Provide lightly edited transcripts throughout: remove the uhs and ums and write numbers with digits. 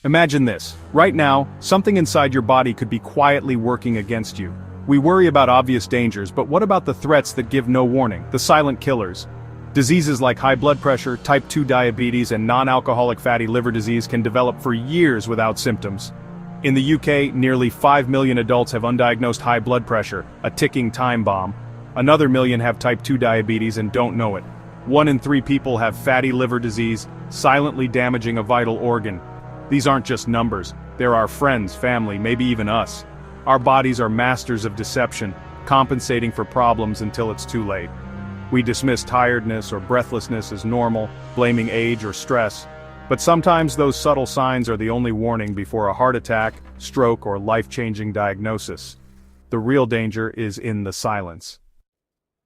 Imagine this. Right now, something inside your body could be quietly working against you. We worry about obvious dangers, but what about the threats that give no warning, the silent killers? Diseases like high blood pressure, type 2 diabetes, and non-alcoholic fatty liver disease can develop for years without symptoms. In the UK, nearly 5 million adults have undiagnosed high blood pressure, a ticking time bomb. Another million have type 2 diabetes and don't know it. 1 in 3 people have fatty liver disease, silently damaging a vital organ. These aren't just numbers, they're our friends, family, maybe even us. Our bodies are masters of deception, compensating for problems until it's too late. We dismiss tiredness or breathlessness as normal, blaming age or stress. But sometimes those subtle signs are the only warning before a heart attack, stroke, or life-changing diagnosis. The real danger is in the silence.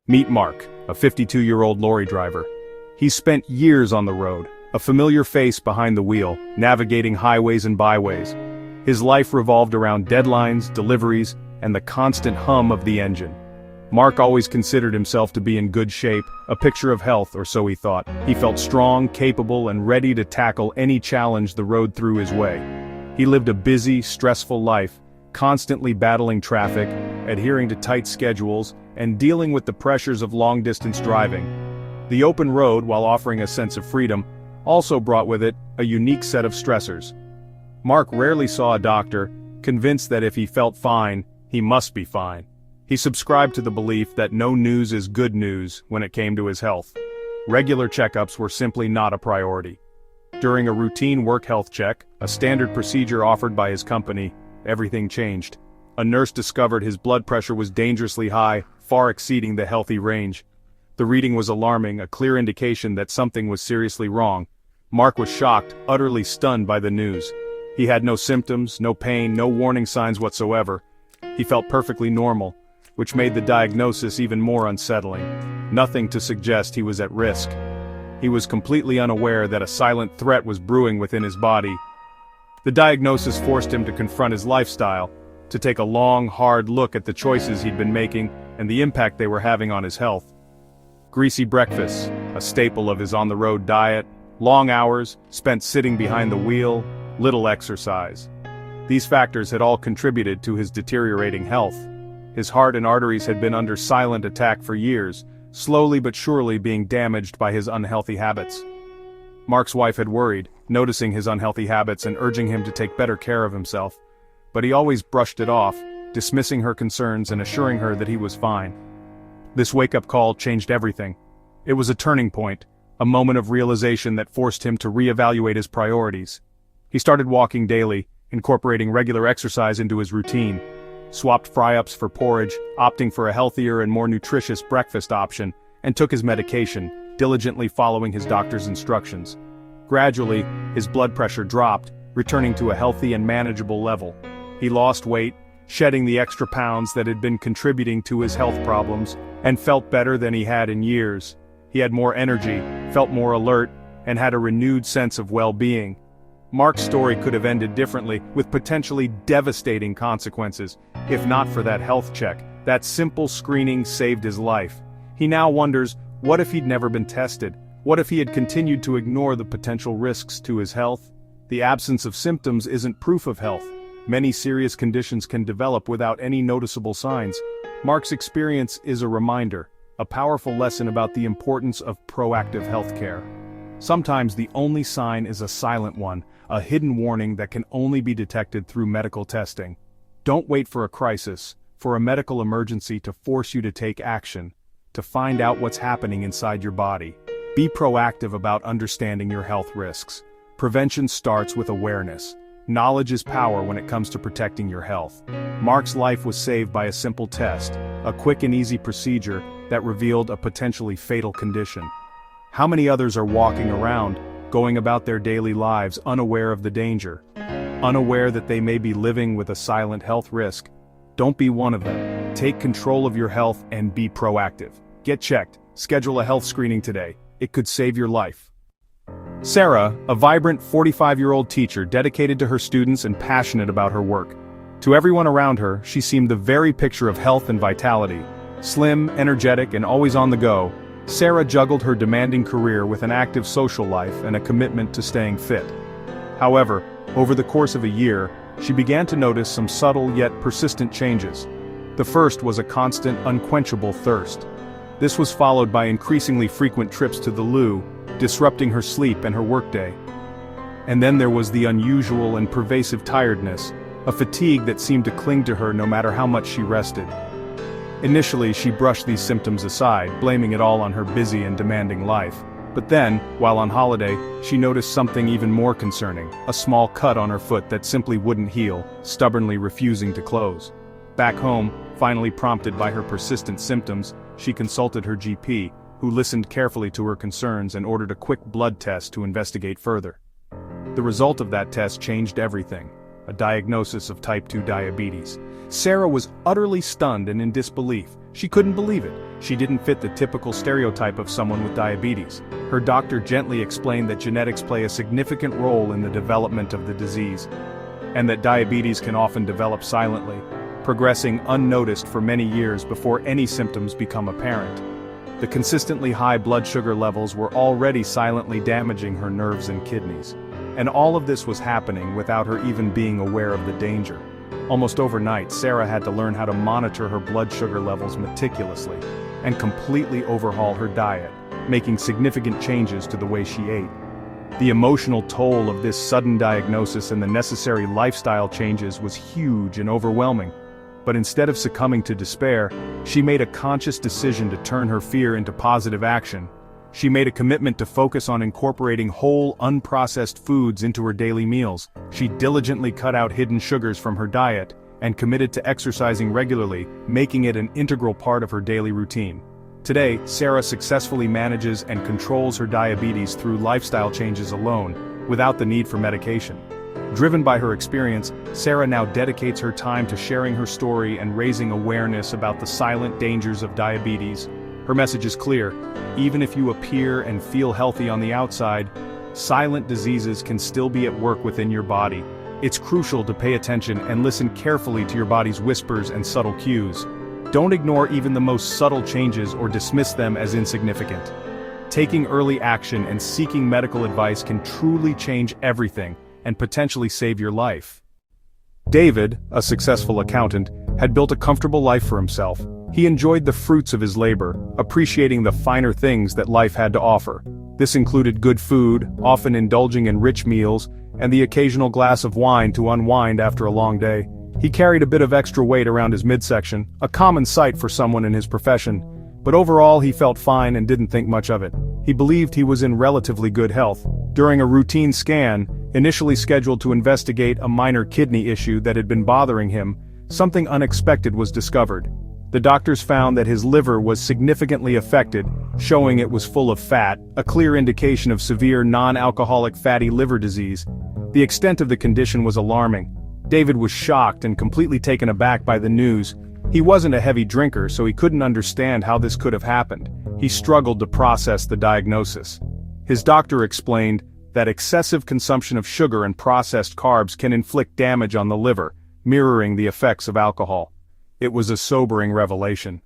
Meet Mark, a 52-year-old lorry driver. He's spent years on the road, a familiar face behind the wheel, navigating highways and byways. His life revolved around deadlines, deliveries, and the constant hum of the engine. Mark always considered himself to be in good shape, a picture of health, or so he thought. He felt strong, capable, and ready to tackle any challenge the road threw his way. He lived a busy, stressful life, constantly battling traffic, adhering to tight schedules, and dealing with the pressures of long-distance driving. The open road, while offering a sense of freedom, also brought with it a unique set of stressors. Mark rarely saw a doctor, convinced that if he felt fine, he must be fine. He subscribed to the belief that no news is good news when it came to his health. Regular checkups were simply not a priority. During a routine work health check, a standard procedure offered by his company, everything changed. A nurse discovered his blood pressure was dangerously high, far exceeding the healthy range. The reading was alarming, a clear indication that something was seriously wrong. Mark was shocked, utterly stunned by the news. He had no symptoms, no pain, no warning signs whatsoever. He felt perfectly normal, which made the diagnosis even more unsettling. Nothing to suggest he was at risk. He was completely unaware that a silent threat was brewing within his body. The diagnosis forced him to confront his lifestyle, to take a long, hard look at the choices he'd been making and the impact they were having on his health. Greasy breakfasts, a staple of his on-the-road diet, long hours spent sitting behind the wheel, little exercise. These factors had all contributed to his deteriorating health. His heart and arteries had been under silent attack for years, slowly but surely being damaged by his unhealthy habits. Mark's wife had worried, noticing his unhealthy habits and urging him to take better care of himself. But he always brushed it off, dismissing her concerns and assuring her that he was fine. This wake-up call changed everything. It was a turning point, a moment of realization that forced him to reevaluate his priorities. He started walking daily, incorporating regular exercise into his routine, swapped fry-ups for porridge, opting for a healthier and more nutritious breakfast option, and took his medication, diligently following his doctor's instructions. Gradually, his blood pressure dropped, returning to a healthy and manageable level. He lost weight, shedding the extra pounds that had been contributing to his health problems, and felt better than he had in years. He had more energy, felt more alert, and had a renewed sense of well-being. Mark's story could have ended differently, with potentially devastating consequences, if not for that health check. That simple screening saved his life. He now wonders, what if he'd never been tested? What if he had continued to ignore the potential risks to his health? The absence of symptoms isn't proof of health. Many serious conditions can develop without any noticeable signs. Mark's experience is a reminder, a powerful lesson about the importance of proactive healthcare. Sometimes the only sign is a silent one, a hidden warning that can only be detected through medical testing. Don't wait for a crisis, for a medical emergency to force you to take action, to find out what's happening inside your body. Be proactive about understanding your health risks. Prevention starts with awareness. Knowledge is power when it comes to protecting your health. Mark's life was saved by a simple test, a quick and easy procedure that revealed a potentially fatal condition. How many others are walking around, going about their daily lives unaware of the danger, unaware that they may be living with a silent health risk? Don't be one of them. Take control of your health and be proactive. Get checked. Schedule a health screening today. It could save your life. Sarah, a vibrant 45-year-old teacher dedicated to her students and passionate about her work. To everyone around her, she seemed the very picture of health and vitality. Slim, energetic, and always on the go, Sarah juggled her demanding career with an active social life and a commitment to staying fit. However, Over the course of a year, she began to notice some subtle yet persistent changes. The first was a constant, unquenchable thirst. This was followed by increasingly frequent trips to the loo, disrupting her sleep and her workday. And then there was the unusual and pervasive tiredness, a fatigue that seemed to cling to her no matter how much she rested. Initially, she brushed these symptoms aside, blaming it all on her busy and demanding life. But then, while on holiday, she noticed something even more concerning, a small cut on her foot that simply wouldn't heal, stubbornly refusing to close. Back home, finally prompted by her persistent symptoms, she consulted her GP, who listened carefully to her concerns and ordered a quick blood test to investigate further. The result of that test changed everything: a diagnosis of type 2 diabetes. Sarah was utterly stunned and in disbelief. She couldn't believe it. She didn't fit the typical stereotype of someone with diabetes. Her doctor gently explained that genetics play a significant role in the development of the disease, and that diabetes can often develop silently, progressing unnoticed for many years before any symptoms become apparent. The consistently high blood sugar levels were already silently damaging her nerves and kidneys. And all of this was happening without her even being aware of the danger. Almost overnight, Sarah had to learn how to monitor her blood sugar levels meticulously, and completely overhaul her diet, making significant changes to the way she ate. The emotional toll of this sudden diagnosis and the necessary lifestyle changes was huge and overwhelming. But instead of succumbing to despair, she made a conscious decision to turn her fear into positive action. She made a commitment to focus on incorporating whole, unprocessed foods into her daily meals. She diligently cut out hidden sugars from her diet, and committed to exercising regularly, making it an integral part of her daily routine. Today, Sarah successfully manages and controls her diabetes through lifestyle changes alone, without the need for medication. Driven by her experience, Sarah now dedicates her time to sharing her story and raising awareness about the silent dangers of diabetes. Her message is clear: even if you appear and feel healthy on the outside, silent diseases can still be at work within your body. It's crucial to pay attention and listen carefully to your body's whispers and subtle cues. Don't ignore even the most subtle changes or dismiss them as insignificant. Taking early action and seeking medical advice can truly change everything, and potentially save your life. David, a successful accountant, had built a comfortable life for himself. He enjoyed the fruits of his labor, appreciating the finer things that life had to offer. This included good food, often indulging in rich meals, and the occasional glass of wine to unwind after a long day. He carried a bit of extra weight around his midsection, a common sight for someone in his profession, but overall he felt fine and didn't think much of it. He believed he was in relatively good health. During a routine scan, initially scheduled to investigate a minor kidney issue that had been bothering him, something unexpected was discovered. The doctors found that his liver was significantly affected, showing it was full of fat, a clear indication of severe non-alcoholic fatty liver disease. The extent of the condition was alarming. David was shocked and completely taken aback by the news. He wasn't a heavy drinker, so he couldn't understand how this could have happened. He struggled to process the diagnosis. His doctor explained that excessive consumption of sugar and processed carbs can inflict damage on the liver, mirroring the effects of alcohol. It was a sobering revelation.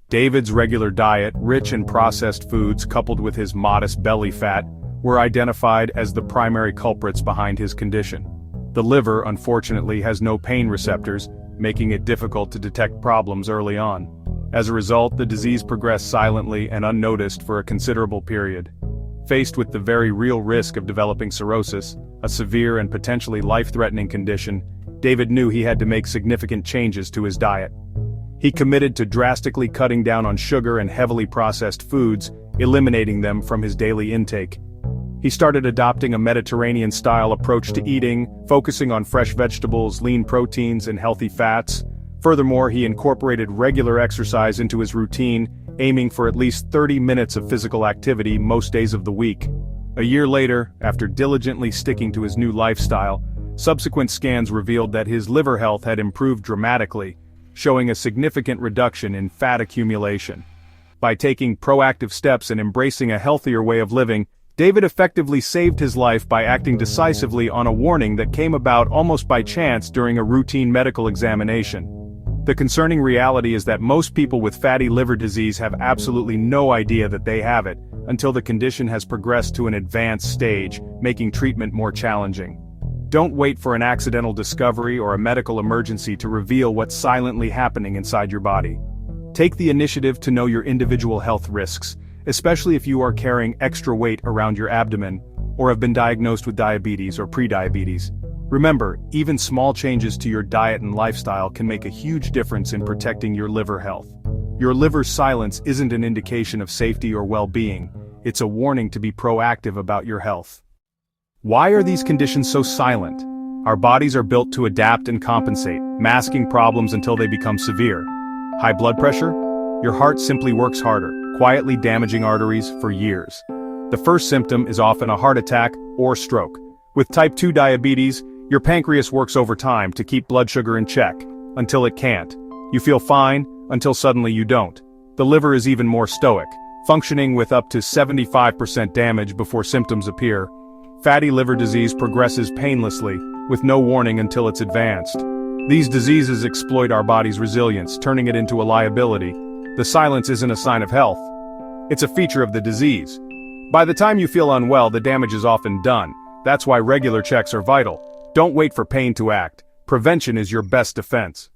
David's regular diet, rich in processed foods coupled with his modest belly fat, were identified as the primary culprits behind his condition. The liver, unfortunately, has no pain receptors, making it difficult to detect problems early on. As a result, the disease progressed silently and unnoticed for a considerable period. Faced with the very real risk of developing cirrhosis, a severe and potentially life-threatening condition, David knew he had to make significant changes to his diet. He committed to drastically cutting down on sugar and heavily processed foods, eliminating them from his daily intake. He started adopting a Mediterranean-style approach to eating, focusing on fresh vegetables, lean proteins, and healthy fats. Furthermore, he incorporated regular exercise into his routine, aiming for at least 30 minutes of physical activity most days of the week. A year later, after diligently sticking to his new lifestyle, subsequent scans revealed that his liver health had improved dramatically, showing a significant reduction in fat accumulation. By taking proactive steps and embracing a healthier way of living, David effectively saved his life by acting decisively on a warning that came about almost by chance during a routine medical examination. The concerning reality is that most people with fatty liver disease have absolutely no idea that they have it, until the condition has progressed to an advanced stage, making treatment more challenging. Don't wait for an accidental discovery or a medical emergency to reveal what's silently happening inside your body. Take the initiative to know your individual health risks, especially if you are carrying extra weight around your abdomen or have been diagnosed with diabetes or prediabetes. Remember, even small changes to your diet and lifestyle can make a huge difference in protecting your liver health. Your liver's silence isn't an indication of safety or well-being, it's a warning to be proactive about your health. Why are these conditions so silent? Our bodies are built to adapt and compensate, masking problems until they become severe. High blood pressure? Your heart simply works harder, quietly damaging arteries for years. The first symptom is often a heart attack or stroke. With type 2 diabetes, your pancreas works overtime to keep blood sugar in check, until it can't. You feel fine, until suddenly you don't. The liver is even more stoic, functioning with up to 75% damage before symptoms appear. Fatty liver disease progresses painlessly, with no warning until it's advanced. These diseases exploit our body's resilience, turning it into a liability. The silence isn't a sign of health. It's a feature of the disease. By the time you feel unwell, the damage is often done. That's why regular checks are vital. Don't wait for pain to act. Prevention is your best defense.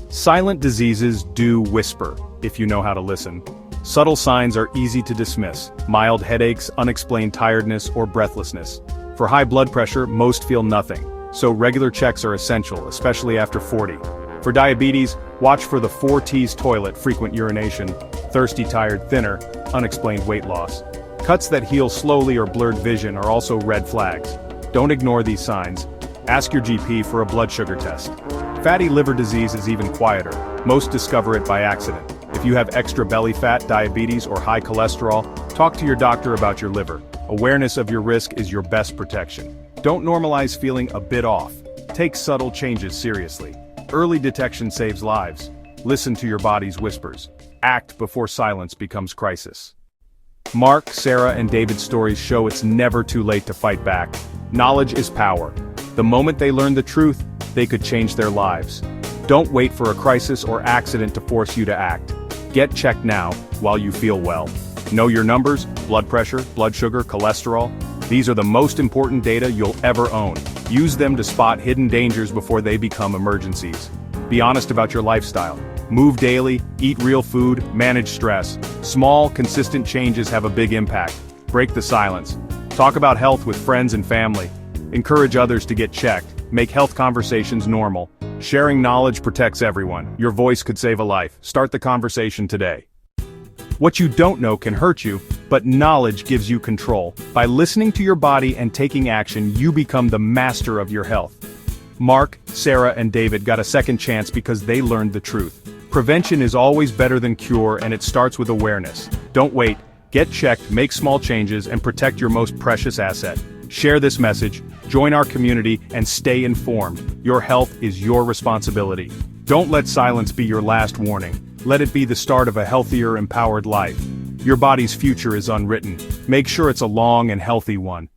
Silent diseases do whisper, if you know how to listen. Subtle signs are easy to dismiss: mild headaches, unexplained tiredness, or breathlessness. For high blood pressure, most feel nothing, so regular checks are essential, especially after 40. For diabetes, watch for the 4 T's toilet: frequent urination, thirsty, tired, thinner, unexplained weight loss. Cuts that heal slowly or blurred vision are also red flags. Don't ignore these signs. Ask your GP for a blood sugar test. Fatty liver disease is even quieter. Most discover it by accident. If you have extra belly fat, diabetes, or high cholesterol, talk to your doctor about your liver. Awareness of your risk is your best protection. Don't normalize feeling a bit off. Take subtle changes seriously. Early detection saves lives. Listen to your body's whispers. Act before silence becomes crisis. Mark, Sarah, and David's stories show it's never too late to fight back. Knowledge is power. The moment they learn the truth, they could change their lives. Don't wait for a crisis or accident to force you to act. Get checked now, while you feel well. Know your numbers: blood pressure, blood sugar, cholesterol. These are the most important data you'll ever own. Use them to spot hidden dangers before they become emergencies. Be honest about your lifestyle. Move daily, eat real food, manage stress. Small, consistent changes have a big impact. Break the silence. Talk about health with friends and family. Encourage others to get checked. Make health conversations normal. Sharing knowledge protects everyone. Your voice could save a life. Start the conversation today. What you don't know can hurt you, but knowledge gives you control. By listening to your body and taking action, you become the master of your health. Mark, Sarah, and David got a second chance because they learned the truth. Prevention is always better than cure, and it starts with awareness. Don't wait. Get checked, make small changes, and protect your most precious asset. Share this message, join our community, and stay informed. Your health is your responsibility. Don't let silence be your last warning. Let it be the start of a healthier, empowered life. Your body's future is unwritten. Make sure it's a long and healthy one.